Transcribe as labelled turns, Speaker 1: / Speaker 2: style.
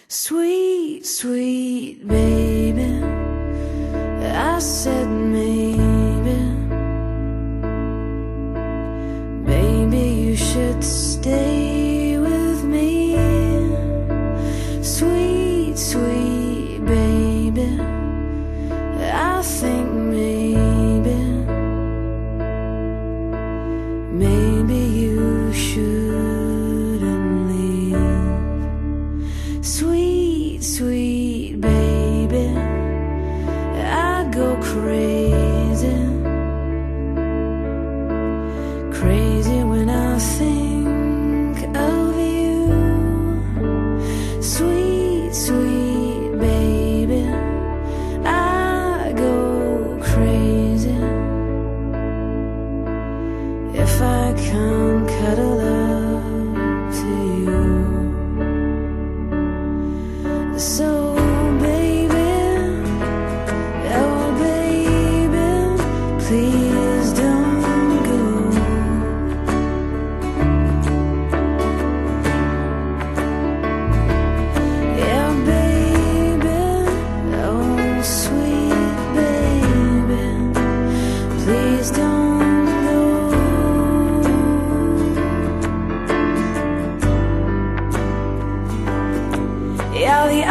Speaker 1: Sweet, sweet baby, I said maybe, maybe you should stay with me. Sweet, sweet baby, I think maybe you shouldn't leave. Sweet, sweet baby, I go crazy, crazy when I think of you. Sweet, sweet baby, I go crazy if I can't cuddle up to you. So baby, oh baby, please don't go. Yeah baby, oh sweet baby, please don't go. Yeah, the